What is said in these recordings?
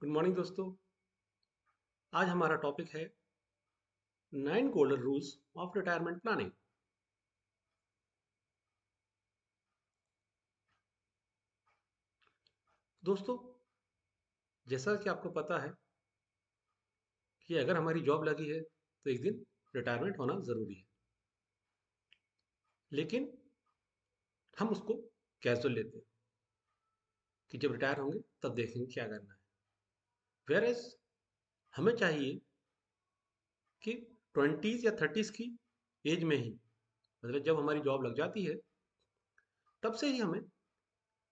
Good morning दोस्तों। आज हमारा टॉपिक है 9 golden rules of retirement planning. दोस्तों, जैसा कि आपको पता है कि अगर हमारी जॉब लगी है तो एक दिन रिटायरमेंट होना ज़रूरी है, लेकिन हम उसको कैजुअल लेते हैं कि जब रिटायर होंगे तब देखेंगे क्या करना है। वेयर एज हमें चाहिए कि 20s या 30s की एज में ही, मतलब जब हमारी जॉब लग जाती है तब से ही हमें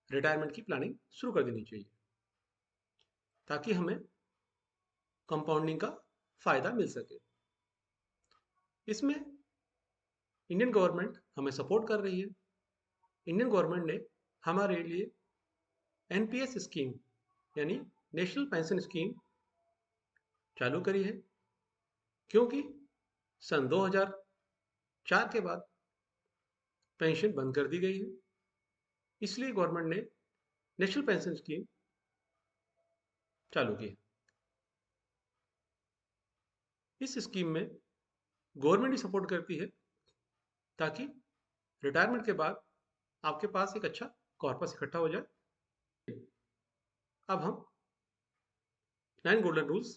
रिटायरमेंट की प्लानिंग शुरू कर देनी चाहिए, ताकि हमें कंपाउंडिंग का फ़ायदा मिल सके। इसमें इंडियन गवर्नमेंट हमें सपोर्ट कर रही है। इंडियन गवर्नमेंट ने हमारे लिए एनपीएस स्कीम यानी नेशनल पेंशन स्कीम चालू करी है, क्योंकि सन 2004 के बाद पेंशन बंद कर दी गई है। इसलिए गवर्नमेंट ने नेशनल पेंशन स्कीम चालू की है। इस स्कीम में गवर्नमेंट ही सपोर्ट करती है, ताकि रिटायरमेंट के बाद आपके पास एक अच्छा कॉर्पस इकट्ठा हो जाए। अब हम 9 गोल्डन रूल्स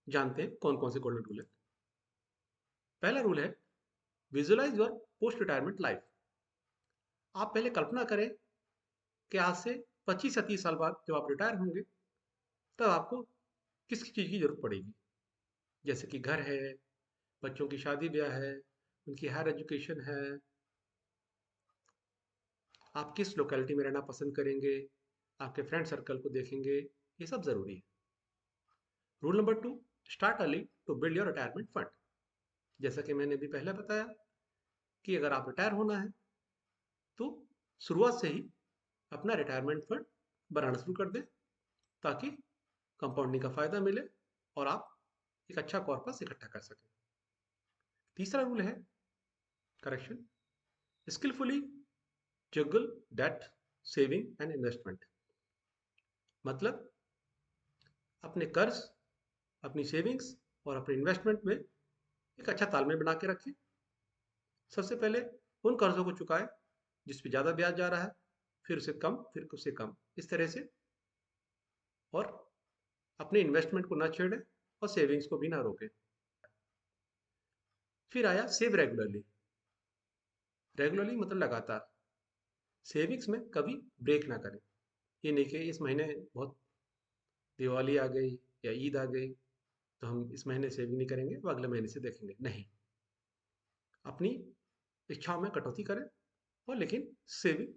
जानते हैं कौन कौन से गोल्डन रूल है। पहला रूल है visualise your post retirement life. आप पहले कल्पना करें कि आज से 25 या 30 साल बाद जब आप रिटायर होंगे तब आपको किस चीज़ की जरूरत पड़ेगी। जैसे कि घर है, बच्चों की शादी ब्याह है, उनकी हायर एजुकेशन है, आप किस लोकेलिटी में रहना पसंद करेंगे, आपके फ्रेंड सर्कल को देखेंगे, ये सब ज़रूरी है। Rule number 2, start early to build your retirement fund. जैसा कि मैंने अभी पहले बताया कि अगर आप रिटायर होना है तो शुरुआत से ही अपना रिटायरमेंट फंड बनाना शुरू कर दें, ताकि कंपाउंडिंग का फ़ायदा मिले और आप एक अच्छा कॉर्पस इकट्ठा कर सकें। तीसरा रूल है correction, skilfully juggle debt, saving and investment. मतलब अपने कर्ज, अपनी सेविंग्स और अपने इन्वेस्टमेंट में एक अच्छा तालमेल बना के रखें। सबसे पहले उन कर्जों को चुकाएं जिस पे ज़्यादा ब्याज जा रहा है, फिर उससे कम, फिर उससे कम, इस तरह से। और अपने इन्वेस्टमेंट को ना छेड़ें और सेविंग्स को भी ना रोकें। फिर आया सेव रेगुलरली। रेगुलरली मतलब लगातार। सेविंग्स में कभी ब्रेक ना करें। ये नहीं कि इस महीने बहुत दिवाली आ गई या ईद आ गई तो हम इस महीने सेविंग नहीं करेंगे, वो अगले महीने से देखेंगे। नहीं, अपनी इच्छाओं में कटौती करें और लेकिन सेविंग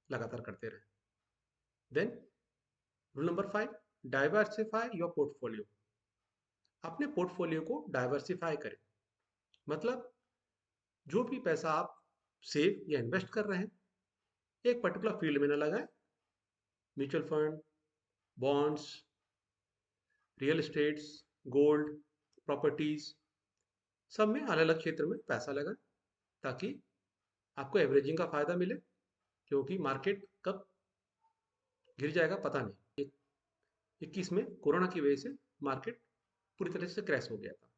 लगातार करते रहें। Then rule number 5, diversify your portfolio. अपने पोर्टफोलियो को डाइवर्सिफाई करें। मतलब जो भी पैसा आप सेव या इन्वेस्ट कर रहे हैं एक पर्टिकुलर फील्ड में ना लगाएं। Mutual fund, bonds, real estates, gold, properties, सब में अलग अलग क्षेत्र में पैसा लगाएं, ताकि आपको एवरेजिंग का फायदा मिले। क्योंकि मार्केट कब गिर जाएगा पता नहीं। 21 में कोरोना की वजह से मार्केट पूरी तरह से क्रैश हो गया था।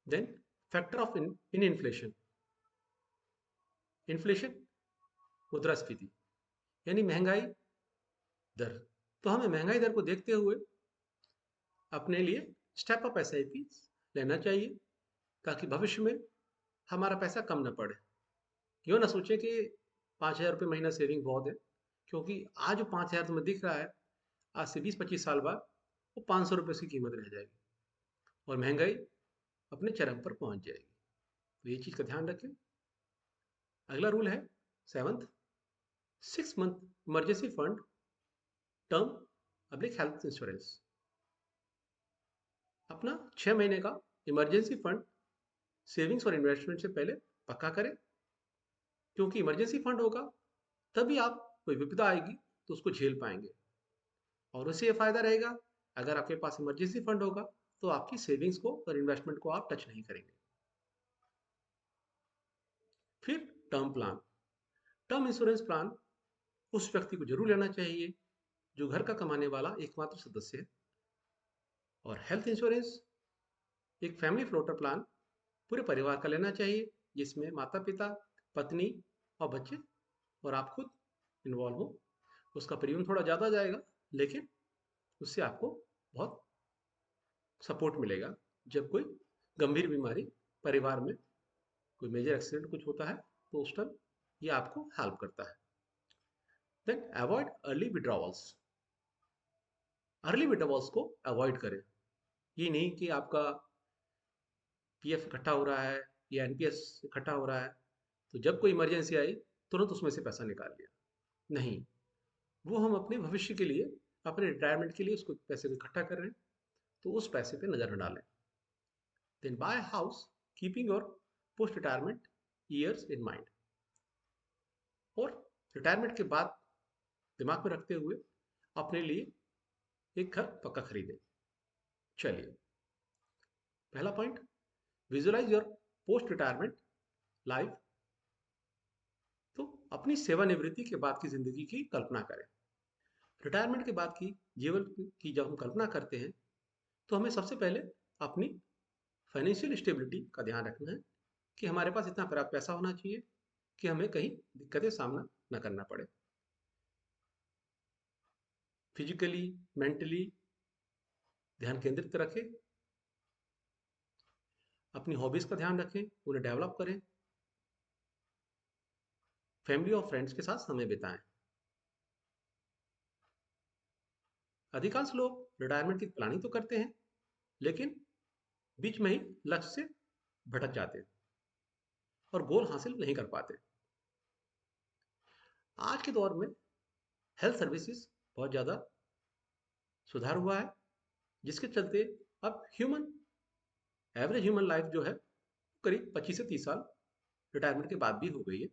Then factor of in inflation. Inflation मुद्रास्फीति यानी महंगाई दर। तो हमें महंगाई दर को देखते हुए अपने लिए स्टेप अप एसआईपी लेना चाहिए, ताकि भविष्य में हमारा पैसा कम न पड़े। यूँ ना सोचें कि 5,000 रुपये महीना सेविंग बहुत है, क्योंकि आज जो 5,000 तुम्हें दिख रहा है, आज से 20-25 साल बाद वो 500 रुपये की कीमत रह जाएगी और महंगाई अपने चरम पर पहुंच जाएगी। तो ये चीज़ का ध्यान रखें। अगला रूल है 7th, 6 month emergency fund, term public health insurance. अपना 6 महीने का इमरजेंसी फंड सेविंग्स और इन्वेस्टमेंट से पहले पक्का करें, क्योंकि इमरजेंसी फंड होगा तभी आप कोई विपदा आएगी तो उसको झेल पाएंगे। और उससे ये फायदा रहेगा, अगर आपके पास इमरजेंसी फंड होगा तो आपकी सेविंग्स को और इन्वेस्टमेंट को आप टच नहीं करेंगे। फिर term plan. Term insurance plan उस व्यक्ति को जरूर लेना चाहिए जो घर का कमाने वाला एकमात्र सदस्य है। और हेल्थ इंश्योरेंस एक फैमिली फ्लोटर प्लान पूरे परिवार का लेना चाहिए, जिसमें माता पिता, पत्नी और बच्चे और आप खुद इन्वॉल्व हो। उसका प्रीमियम थोड़ा ज़्यादा जाएगा, लेकिन उससे आपको बहुत सपोर्ट मिलेगा। जब कोई गंभीर बीमारी परिवार में, कोई मेजर एक्सीडेंट कुछ होता है, तो उस टाइम ये आपको हेल्प करता है। Then avoid early withdrawals. Early withdrawals को अवॉइड करें। ये नहीं कि आपका पीएफ इकट्ठा हो रहा है या एनपीएस इकट्ठा हो रहा है, तो जब कोई इमरजेंसी आई तुरंत उसमें से पैसा निकाल लिया। नहीं, वो हम अपने भविष्य के लिए, अपने रिटायरमेंट के लिए उसको पैसे को इकट्ठा कर रहे हैं, तो उस पैसे पे नज़र न डालें। Then buy house keeping your post retirement years in mind. और रिटायरमेंट के बाद दिमाग में रखते हुए अपने लिए एक घर पक्का खरीदें। चलिए, पहला point, visualise your post retirement life. तो अपनी सेवानिवृत्ति के बाद की जिंदगी की कल्पना करें। रिटायरमेंट के बाद की जीवन की जब हम कल्पना करते हैं, तो हमें सबसे पहले अपनी फाइनेंशियल स्टेबिलिटी का ध्यान रखना है कि हमारे पास इतना पर्याप्त पैसा होना चाहिए कि हमें कहीं दिक्कतें सामना न करना पड़े। फिजिकली, मेंटली ध्यान केंद्रित रखें, अपनी हॉबीज का ध्यान रखें, उन्हें डेवलप करें, फैमिली और फ्रेंड्स के साथ समय बिताएं। अधिकांश लोग रिटायरमेंट की प्लानिंग तो करते हैं, लेकिन बीच में ही लक्ष्य से भटक जाते हैं और गोल हासिल नहीं कर पाते। आज के दौर में हेल्थ सर्विसेज बहुत ज़्यादा सुधार हुआ है, जिसके चलते अब एवरेज ह्यूमन लाइफ जो है करीब 25 से 30 साल रिटायरमेंट के बाद भी हो गई है।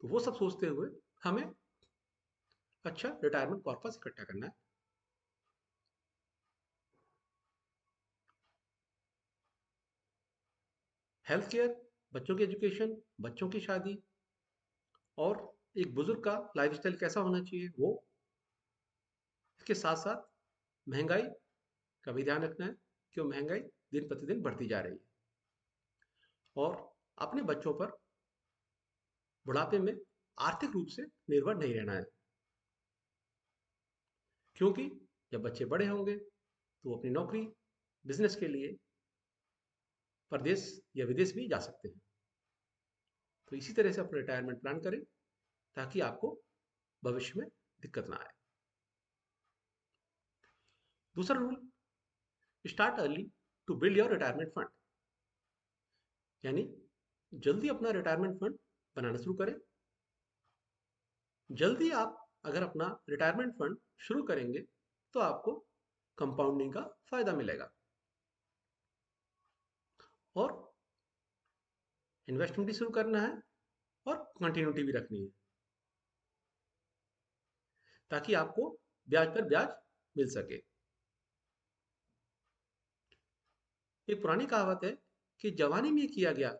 तो वो सब सोचते हुए हमें अच्छा रिटायरमेंट कॉर्पस इकट्ठा करना है। हेल्थ केयर, बच्चों की एजुकेशन, बच्चों की शादी और एक बुजुर्ग का लाइफस्टाइल कैसा होना चाहिए वो, इसके साथ साथ महंगाई का भी ध्यान रखना है, क्यों महंगाई दिन प्रतिदिन बढ़ती जा रही है। और अपने बच्चों पर बुढ़ापे में आर्थिक रूप से निर्भर नहीं रहना है, क्योंकि जब बच्चे बड़े होंगे तो वो अपनी नौकरी, बिजनेस के लिए परदेश या विदेश भी जा सकते हैं। तो इसी तरह से अपना रिटायरमेंट प्लान करें ताकि आपको भविष्य में दिक्कत ना आए। दूसरा rule, start early to build your retirement fund. यानी जल्दी अपना रिटायरमेंट फंड बनाना शुरू करें। जल्दी आप अगर अपना रिटायरमेंट फंड शुरू करेंगे तो आपको कंपाउंडिंग का फायदा मिलेगा और इन्वेस्टमेंट भी शुरू करना है और कंटिन्यूटी भी रखनी है, ताकि आपको ब्याज पर ब्याज मिल सके। एक पुरानी कहावत है कि जवानी में किया गया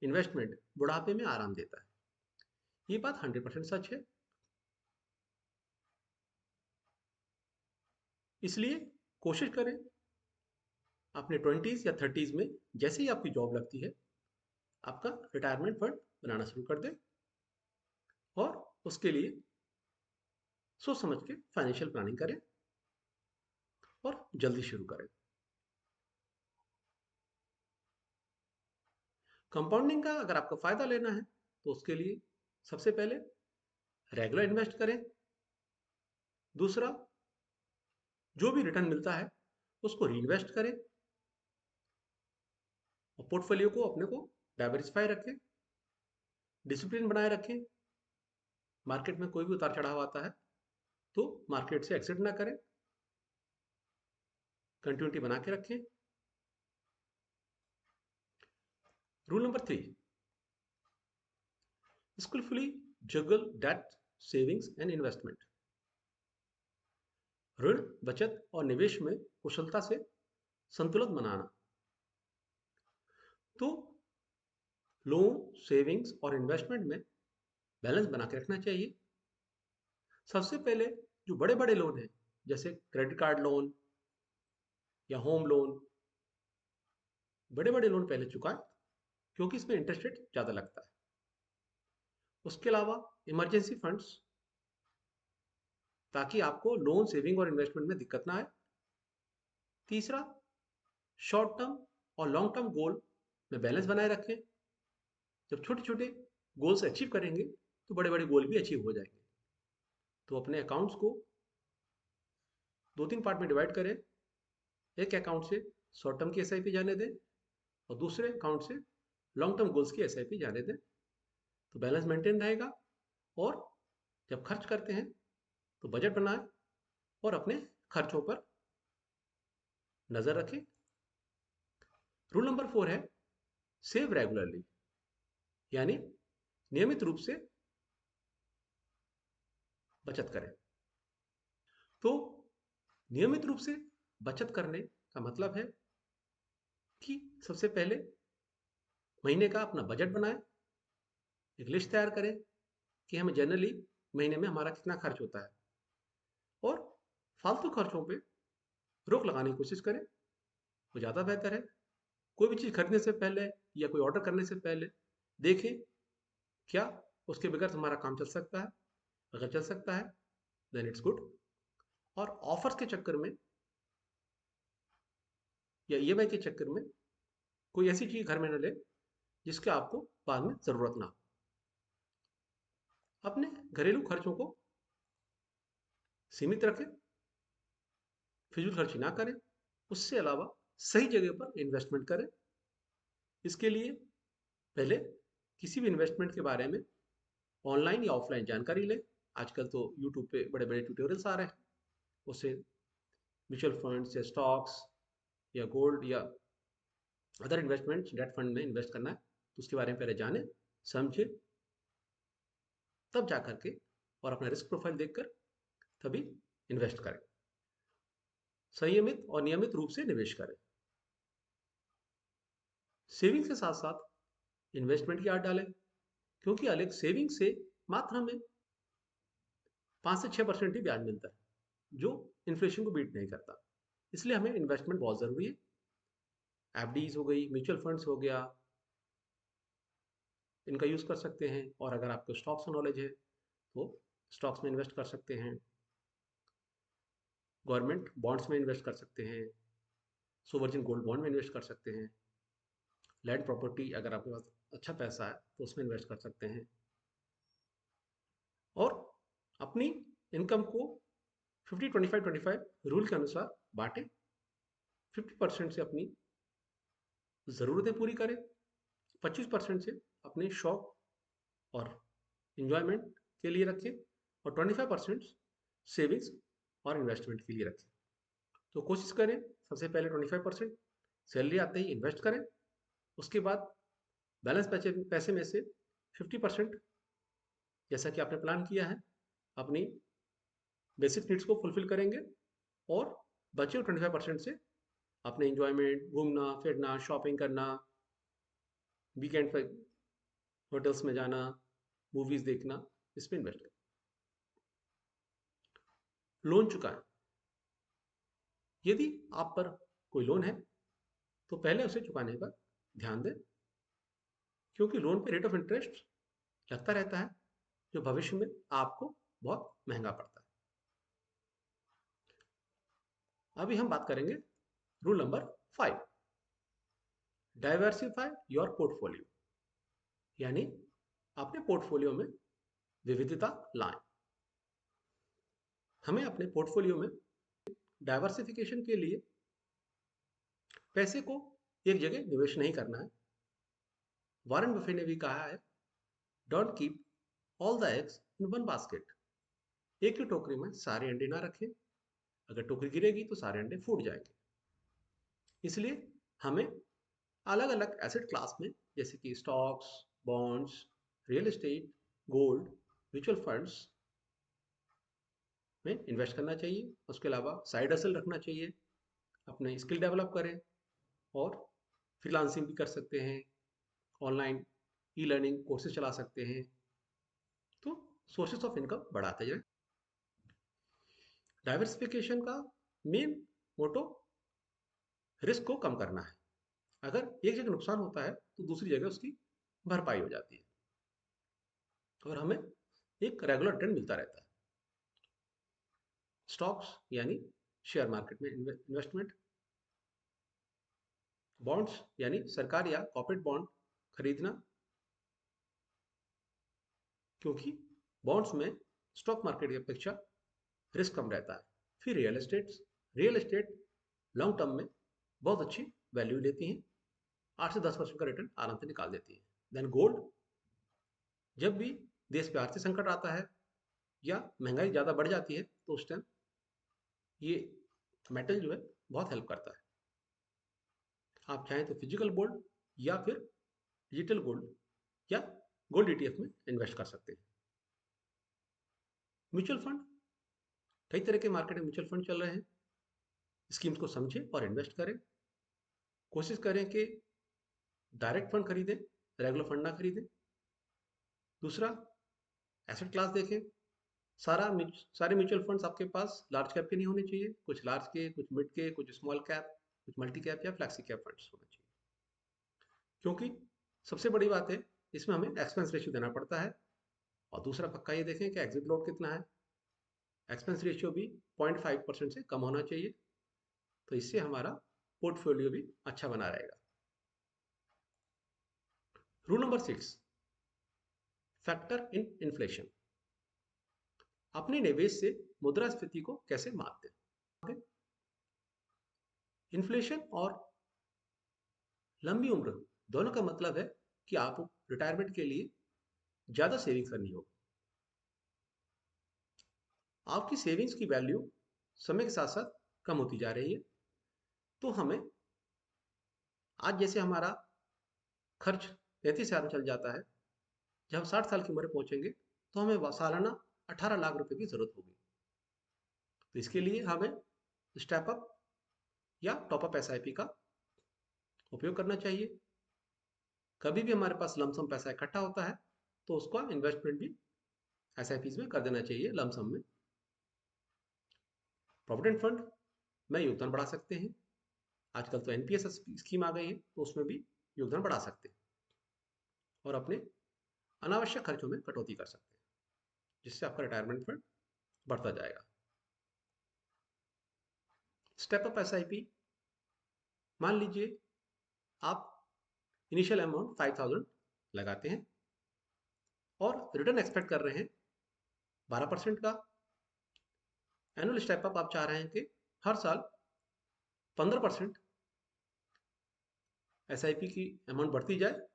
इन्वेस्टमेंट बुढ़ापे में आराम देता है। ये बात 100% सच है। इसलिए कोशिश करें अपने 20s या 30s में, जैसे ही आपकी जॉब लगती है, आपका रिटायरमेंट फंड बनाना शुरू कर दें और उसके लिए सोच समझ के फाइनेंशियल प्लानिंग करें और जल्दी शुरू करें। कंपाउंडिंग का अगर आपको फायदा लेना है तो उसके लिए सबसे पहले रेगुलर इन्वेस्ट करें। दूसरा, जो भी रिटर्न मिलता है उसको री इन्वेस्ट करें और पोर्टफोलियो को अपने को डाइवर्सिफाई रखें, डिसिप्लिन बनाए रखें। मार्केट में कोई भी उतार चढ़ाव आता है तो मार्केट से एक्सिट ना करें, कंटिन्यूटी बना के रखें। Rule number 3, skillfully juggle debt, savings and investment. ऋण, बचत और निवेश में कुशलता से संतुलन बनाना। तो लोन, सेविंग्स और इन्वेस्टमेंट में बैलेंस बना के रखना चाहिए। सबसे पहले जो बड़े बड़े लोन हैं जैसे क्रेडिट कार्ड लोन या होम लोन, बड़े बड़े लोन पहले चुकाएं क्योंकि इसमें इंटरेस्ट रेट ज़्यादा लगता है। उसके अलावा इमरजेंसी फंड्स, ताकि आपको लोन सेविंग और इन्वेस्टमेंट में दिक्कत ना आए। तीसरा, शॉर्ट टर्म और लॉन्ग टर्म गोल में बैलेंस बनाए रखें। जब छोटे छोटे गोल्स अचीव करेंगे तो बड़े बड़े गोल भी अचीव हो जाएंगे। तो अपने अकाउंट्स को 2-3 पार्ट में डिवाइड करें। एक अकाउंट से शॉर्ट टर्म की एसआईपी जाने दें और दूसरे अकाउंट से लॉन्ग टर्म गोल्स की एसआईपी जाने दें, तो बैलेंस मेंटेन रहेगा। और जब खर्च करते हैं तो बजट बनाएं और अपने खर्चों पर नज़र रखें। रूल नंबर 4 है सेव रेगुलरली, यानी नियमित रूप से बचत करें। तो नियमित रूप से बचत करने का मतलब है कि सबसे पहले महीने का अपना बजट बनाएं, एक लिस्ट तैयार करें कि हमें जनरली महीने में हमारा कितना खर्च होता है, और फालतू खर्चों पे रोक लगाने की कोशिश करें, वो ज़्यादा बेहतर है। कोई भी चीज़ खरीदने से पहले या कोई ऑर्डर करने से पहले देखें क्या उसके बगैर हमारा काम चल सकता है। अगर चल सकता है देन इट्स गुड। और ऑफर्स के चक्कर में या ईएमआई के चक्कर में कोई ऐसी चीज़ घर में न ले जिसके आपको बाद में ज़रूरत ना हो। अपने घरेलू खर्चों को सीमित रखें, फिजूल खर्ची ना करें। उससे अलावा सही जगह पर इन्वेस्टमेंट करें। इसके लिए पहले किसी भी इन्वेस्टमेंट के बारे में ऑनलाइन या ऑफलाइन जानकारी लें। आजकल तो यूट्यूब पे बड़े बड़े ट्यूटोरियल्स आ रहे हैं, उससे म्यूचुअल फंड्स या स्टॉक्स या गोल्ड या अदर इन्वेस्टमेंट डेट फंड में इन्वेस्ट करना है तो उसके बारे में पहले जानें, समझें, तब जा करके और अपना रिस्क प्रोफाइल देखकर तभी इन्वेस्ट करें। संयमित और नियमित रूप से निवेश करें। सेविंग के साथ साथ इन्वेस्टमेंट की आदत डालें, क्योंकि अलग सेविंग से मात्र हमें 5 से 6% ही ब्याज मिलता है, जो इन्फ्लेशन को बीट नहीं करता। इसलिए हमें इन्वेस्टमेंट बहुत ज़रूरी है। एफडीज हो गई, म्यूचुअल फंड्स हो गया, इनका यूज़ कर सकते हैं। और अगर आपको स्टॉक्स का नॉलेज है तो स्टॉक्स में इन्वेस्ट कर सकते हैं, गवर्नमेंट बॉन्ड्स में इन्वेस्ट कर सकते हैं, सोवरजिन गोल्ड बॉन्ड में इन्वेस्ट कर सकते हैं, लैंड प्रॉपर्टी अगर आपके पास अच्छा पैसा है तो उसमें इन्वेस्ट कर सकते हैं। और अपनी इनकम को 50-25-25 रूल के अनुसार बांटें। 50% से अपनी ज़रूरतें पूरी करें, 25% से अपने शौक और इंजॉयमेंट के लिए रखें, और 25% सेविंग्स और इन्वेस्टमेंट के लिए रखें। तो कोशिश करें सबसे पहले 25% सैलरी आते ही इन्वेस्ट करें। उसके बाद बैलेंस पैसे में से 50% जैसा कि आपने प्लान किया है अपनी बेसिक नीड्स को फुलफिल करेंगे, और बचे 25% से अपने इंजॉयमेंट, घूमना फिरना, शॉपिंग करना, वीकेंड पर होटल्स में जाना, मूवीज देखना, इसमें इन्वेस्ट करें। लोन चुकाएं। यदि आप पर कोई लोन है तो पहले उसे चुकाने पर ध्यान दें, क्योंकि लोन पे रेट ऑफ इंटरेस्ट लगता रहता है जो भविष्य में आपको बहुत महंगा पड़ता है। अभी हम बात करेंगे rule number 5, diversify your portfolio, यानी अपने पोर्टफोलियो में विविधता लाएं। हमें अपने पोर्टफोलियो में डाइवर्सिफिकेशन के लिए पैसे को एक जगह निवेश नहीं करना है। वॉरेन बफे ने भी कहा है, don't keep all the eggs in one basket. एक ही टोकरी में सारे अंडे ना रखें, अगर टोकरी गिरेगी तो सारे अंडे फूट जाएंगे। इसलिए हमें अलग अलग एसेट क्लास में, जैसे कि stocks, bonds, real estate, gold, mutual funds में इन्वेस्ट करना चाहिए। उसके अलावा साइड हसल रखना चाहिए, अपने स्किल डेवलप करें, और फ्रीलांसिंग भी कर सकते हैं, ऑनलाइन ई लर्निंग कोर्सेज चला सकते हैं। तो सोर्सेस ऑफ इनकम बढ़ाते जाएं। डाइवर्सिफिकेशन का मेन मोटो रिस्क को कम करना है। अगर एक जगह नुकसान होता है तो दूसरी जगह उसकी भरपाई हो जाती है और हमें एक रेगुलर रिटर्न मिलता रहता है। स्टॉक्स यानी शेयर मार्केट में इन्वेस्टमेंट, बॉन्ड्स यानी सरकार या कॉर्पोरेट बॉन्ड खरीदना, क्योंकि बॉन्ड्स में स्टॉक मार्केट की अपेक्षा रिस्क कम रहता है। फिर रियल एस्टेट लॉन्ग टर्म में बहुत अच्छी वैल्यू लेती हैं, 8 से 10% का रिटर्न आराम से निकाल देती है। देन गोल्ड, जब भी देश पे आर्थिक संकट आता है या महंगाई ज़्यादा बढ़ जाती है तो उस टाइम ये मेटल जो है बहुत हेल्प करता है। आप चाहें तो फिजिकल गोल्ड या फिर डिजिटल गोल्ड या गोल्ड ईटीएफ में इन्वेस्ट कर सकते हैं। म्यूचुअल फंड, कई तरह के मार्केट में म्यूचुअल फंड चल रहे हैं। स्कीम्स को समझें और इन्वेस्ट करें। कोशिश करें कि डायरेक्ट फंड खरीदें, रेगुलर फंड ना खरीदें। दूसरा, एसेट क्लास देखें। सारे म्यूचुअल फंड्स आपके पास लार्ज कैप के नहीं होने चाहिए, कुछ लार्ज के, कुछ मिड के, कुछ स्मॉल कैप, कुछ मल्टी कैप या फ्लैक्सी कैप फंड्स होना चाहिए। क्योंकि सबसे बड़ी बात है, इसमें हमें एक्सपेंस रेशियो देना पड़ता है। और दूसरा पक्का ये देखें कि एग्जिट लोड कितना है। एक्सपेंस रेशियो भी 0.5% से कम होना चाहिए, तो इससे हमारा पोर्टफोलियो भी अच्छा बना रहेगा। Rule number 6, factor in inflation. अपने निवेश से मुद्रास्फीति को कैसे मापते हैं। इन्फ्लेशन और लंबी उम्र दोनों का मतलब है कि आप रिटायरमेंट के लिए ज़्यादा सेविंग्स करनी होगी। आपकी सेविंग्स की वैल्यू समय के साथ साथ कम होती जा रही है, तो हमें आज जैसे हमारा खर्च 33,000 चल जाता है, जब हम 60 साल की उम्र पहुंचेंगे तो हमें सालाना 18 लाख रुपए की जरूरत होगी। तो इसके लिए हमें स्टेप अप या टॉप अप एसआईपी का उपयोग करना चाहिए। कभी भी हमारे पास लमसम पैसा इकट्ठा होता है तो उसका इन्वेस्टमेंट भी एसआईपी में कर देना चाहिए लमसम में। प्रोविडेंट फंड में योगदान बढ़ा सकते हैं। आजकल तो एनपीएस स्कीम आ गई है, तो उसमें भी योगदान बढ़ा सकते हैं और अपने अनावश्यक खर्चों में कटौती कर सकते हैं, जिससे आपका रिटायरमेंट फंड बढ़ता जाएगा। स्टेप अप एसआईपी, मान लीजिए आप इनिशियल अमाउंट 5,000 लगाते हैं और रिटर्न एक्सपेक्ट कर रहे हैं 12% का। एनुअल स्टेप अप आप चाह रहे हैं कि हर साल 15% एसआईपी की अमाउंट बढ़ती जाए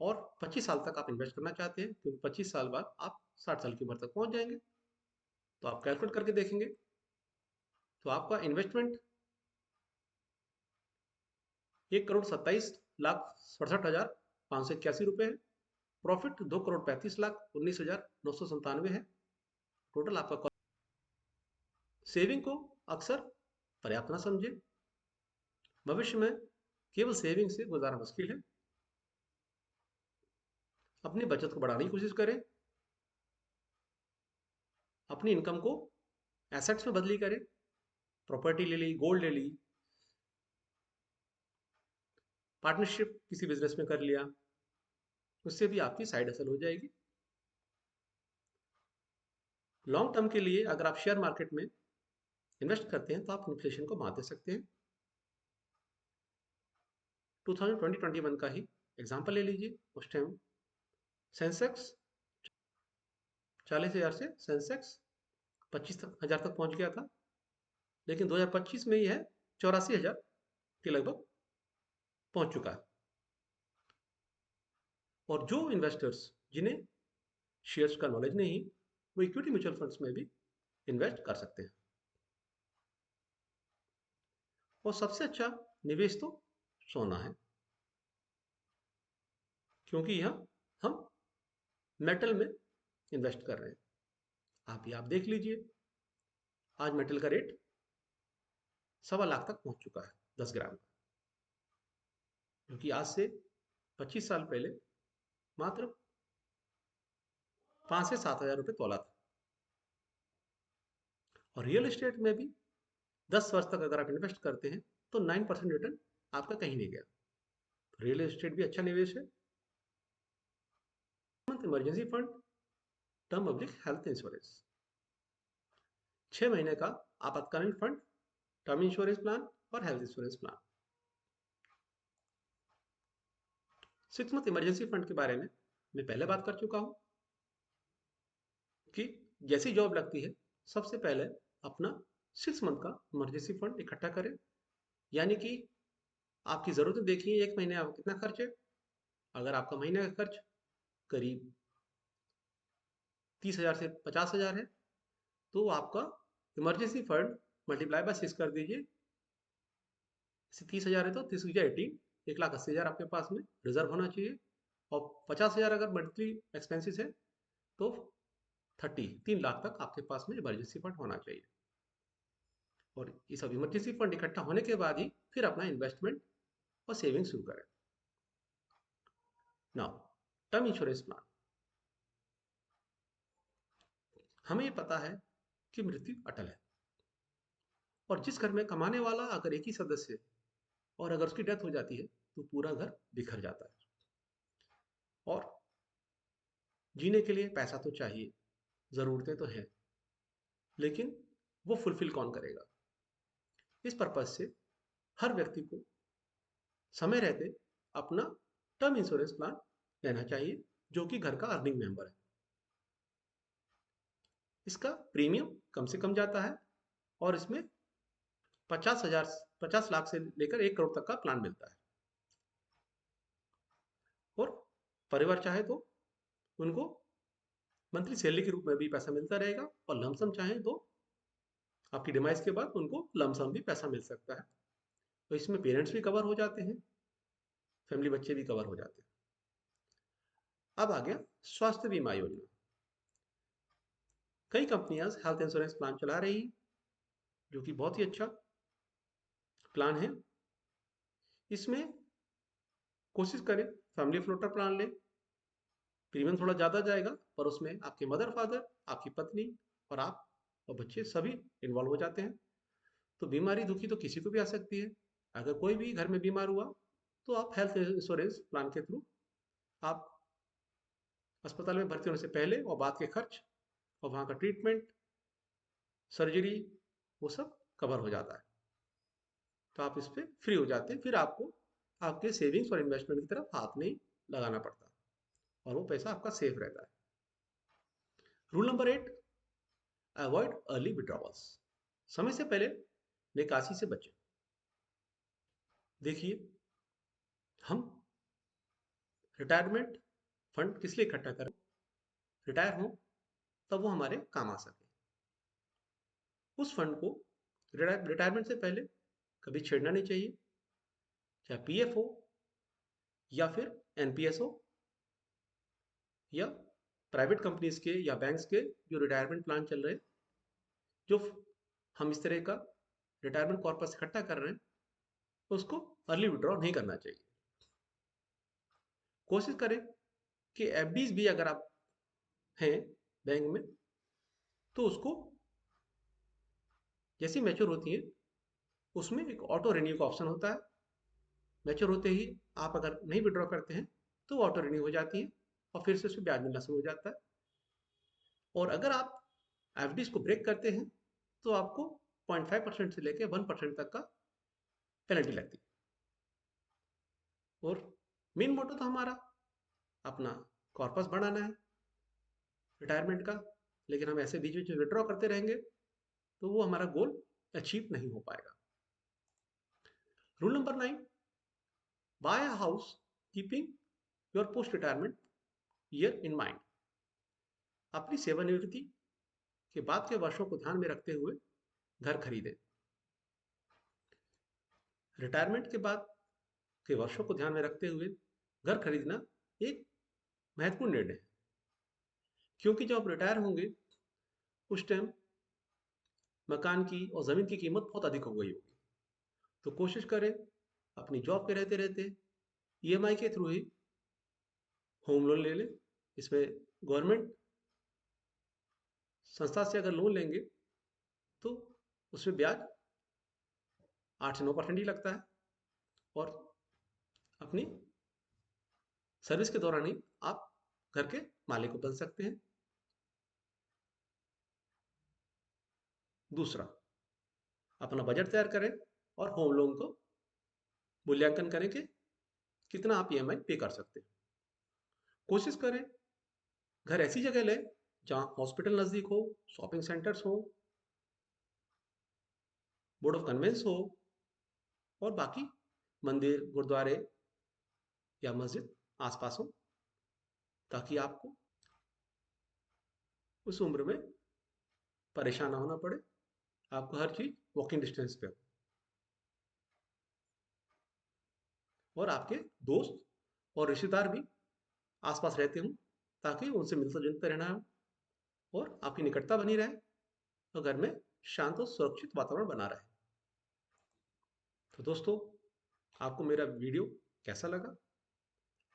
और 25 साल तक आप इन्वेस्ट करना चाहते हैं, क्योंकि 25 साल बाद आप 60 साल की उम्र तक पहुंच जाएंगे। तो आप कैलकुलेट करके देखेंगे तो आपका इन्वेस्टमेंट 1,27,67,581 रुपये है। प्रॉफिट 2,35,19,997 है। टोटल आपका सेविंग को अक्सर पर्याप्त ना समझे। भविष्य में केवल सेविंग से गुजारा मुश्किल है। अपनी बचत को बढ़ाने की कोशिश करें। अपनी इनकम को एसेट्स में बदली करें। प्रॉपर्टी ले ली, गोल्ड ले ली, पार्टनरशिप किसी बिजनेस में कर लिया, उससे भी आपकी साइड हसल हो जाएगी। लॉन्ग टर्म के लिए अगर आप शेयर मार्केट में इन्वेस्ट करते हैं तो आप इन्फ्लेशन को मात दे सकते हैं। 2020-21 का ही एग्जाम्पल ले लीजिए। उस टाइम सेंसेक्स 40,000 से सेंसेक्स 25,000 तक पहुंच गया था, लेकिन 2025 में ही है 84,000 के लगभग पहुंच चुका है। और जो इन्वेस्टर्स जिन्हें शेयर्स का नॉलेज नहीं, वो इक्विटी म्यूचुअल फंड्स में भी इन्वेस्ट कर सकते हैं। और सबसे अच्छा निवेश तो सोना है, क्योंकि यह हम मेटल में इन्वेस्ट कर रहे हैं। आप देख लीजिए, आज मेटल का रेट 1.25 लाख तक पहुंच चुका है 10 ग्राम का, क्योंकि आज से 25 साल पहले मात्र 5 से 7 हजार रुपये तोला था। और रियल एस्टेट में भी 10 वर्ष तक अगर आप इन्वेस्ट करते हैं तो 9% रिटर्न आपका कहीं नहीं गया। रियल एस्टेट भी अच्छा निवेश है। Emergency fund, term public health insurance, 6 महीने का आपातकालीन फंड, टर्म इंश्योरेंस प्लान और health insurance plan. 6 month emergency fund के बारे में मैं पहले बात कर चुका हूं कि जैसी जॉब लगती है सबसे पहले अपना 6 मंथ का इमरजेंसी फंड इकट्ठा करें। यानी कि आपकी ज़रूरतें देखिए, एक महीने आपका कितना खर्च है। अगर आपका महीने का खर्च करीब 30,000 से 50,000 है तो आपका इमरजेंसी फंड मल्टीप्लाई बाय 6 कर दीजिए। 30,000 है तो 30 1,80,000 आपके पास में रिजर्व होना चाहिए। और 50,000 अगर मंथली एक्सपेंसेस है तो 3 लाख तक आपके पास में इमरजेंसी फंड होना चाहिए। और ये सब इमरजेंसी फंड इकट्ठा होने के बाद ही फिर अपना इन्वेस्टमेंट और सेविंग शुरू करें। Now, term insurance plan. हमें ये पता है कि मृत्यु अटल है, और जिस घर में कमाने वाला अगर एक ही सदस्य है और अगर उसकी डेथ हो जाती है तो पूरा घर बिखर जाता है। और जीने के लिए पैसा तो चाहिए, ज़रूरतें तो हैं, लेकिन वो फुलफिल कौन करेगा? इस पर्पज से हर व्यक्ति को समय रहते अपना टर्म इंश्योरेंस प्लान लेना चाहिए, जो कि घर का अर्निंग मेंबर है। इसका प्रीमियम कम से कम जाता है और इसमें 50 लाख से लेकर 1 करोड़ तक का प्लान मिलता है। और परिवार चाहे तो उनको मंथली सैलरी के रूप में भी पैसा मिलता रहेगा, और लमसम चाहे तो आपकी डिमाइस के बाद उनको लमसम भी पैसा मिल सकता है। तो इसमें पेरेंट्स भी कवर हो जाते हैं, फैमिली बच्चे भी कवर हो जाते हैं। अब आ गया स्वास्थ्य बीमा योजना। कई कंपनियां हेल्थ इंश्योरेंस प्लान चला रही हैं, जो कि बहुत ही अच्छा प्लान है। इसमें कोशिश करें फैमिली फ्लोटर प्लान लें। प्रीमियम थोड़ा ज़्यादा जाएगा, पर उसमें आपके मदर फादर, आपकी पत्नी और आप और बच्चे सभी इन्वॉल्व हो जाते हैं। तो बीमारी दुखी तो किसी को भी आ सकती है। अगर कोई भी घर में बीमार हुआ तो आप हेल्थ इंश्योरेंस प्लान के थ्रू आप अस्पताल में भर्ती होने से पहले और बाद के खर्च और वहाँ का ट्रीटमेंट, सर्जरी, वो सब कवर हो जाता है। तो आप इस पर फ्री हो जाते हैं। फिर आपको आपके सेविंग्स और इन्वेस्टमेंट की तरफ हाथ नहीं लगाना पड़ता, और वो पैसा आपका सेफ रहता है। Rule number 8, avoid early withdrawals. समय से पहले निकासी से बचें। देखिए, हम रिटायरमेंट फंड किस लिए इकट्ठा करें? रिटायर हो तब वो हमारे काम आ सके। उस फंड को रिटायरमेंट से पहले कभी छेड़ना नहीं चाहिए, चाहे पीएफ हो या फिर एनपीएस हो या प्राइवेट कंपनीज के या बैंक्स के जो रिटायरमेंट प्लान चल रहे हैं। जो हम इस तरह का रिटायरमेंट कॉर्पस इकट्ठा कर रहे हैं, उसको अर्ली विड्रॉ नहीं करना चाहिए। कोशिश करें कि एफडीज भी अगर आप हैं बैंक में तो उसको जैसी मैच्योर होती है उसमें एक ऑटो रिन्यू का ऑप्शन होता है। मैच्योर होते ही आप अगर नहीं विड्रॉ करते हैं तो ऑटो रिन्यू हो जाती है और फिर से उसमें ब्याज मिलना शुरू हो जाता है। और अगर आप एफडीज को ब्रेक करते हैं तो आपको 0.5% से लेकर 1% तक का पेनल्टी लगती है। और मेन मोटो तो हमारा अपना कॉर्पस बढ़ाना है रिटायरमेंट का, लेकिन हम ऐसे बीच बीच में विड्रॉ करते रहेंगे तो वो हमारा गोल अचीव नहीं हो पाएगा। Rule number 9, buy a house keeping your post retirement year in mind. अपनी सेवानिवृत्ति के बाद के वर्षों को ध्यान में रखते हुए घर खरीदें। रिटायरमेंट के बाद के वर्षों को ध्यान में रखते हुए घर खरीदना एक महत्वपूर्ण निर्णय है, क्योंकि जब आप रिटायर होंगे उस टाइम मकान की और ज़मीन की कीमत बहुत अधिक हो गई होगी। तो कोशिश करें अपनी जॉब पे रहते रहते ईएमआई के थ्रू ही होम लोन ले लें। इसमें गवर्नमेंट संस्था से अगर लोन लेंगे तो उसमें ब्याज 8 से 9% ही लगता है, और अपनी सर्विस के दौरान ही आप घर के मालिक को बन सकते हैं। दूसरा, अपना बजट तैयार करें और होम लोन को मूल्यांकन करें कि कितना आप ईएमआई पे कर सकते हैं। कोशिश करें घर ऐसी जगह लें जहां हॉस्पिटल नज़दीक हो, शॉपिंग सेंटर्स हो, बोर्ड ऑफ कन्वेंस हो, और बाकी मंदिर, गुरुद्वारे या मस्जिद आसपास हो, ताकि आपको उस उम्र में परेशान ना होना पड़े, आपको हर चीज़ वॉकिंग डिस्टेंस पे हो, और आपके दोस्त और रिश्तेदार भी आसपास रहते हों, ताकि उनसे मिलते जुलते रहना हो और आपकी निकटता बनी रहे, और घर में शांत और सुरक्षित वातावरण बना रहे। तो दोस्तों, आपको मेरा वीडियो कैसा लगा?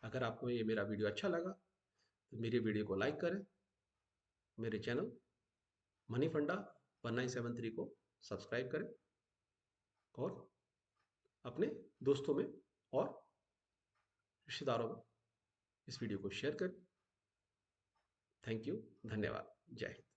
अगर आपको ये मेरा वीडियो अच्छा लगा तो मेरे वीडियो को लाइक करें, मेरे चैनल मनी फंडा 1973 को सब्सक्राइब करें, और अपने दोस्तों में और रिश्तेदारों में इस वीडियो को शेयर करें। थैंक यू, धन्यवाद, जय हिंद।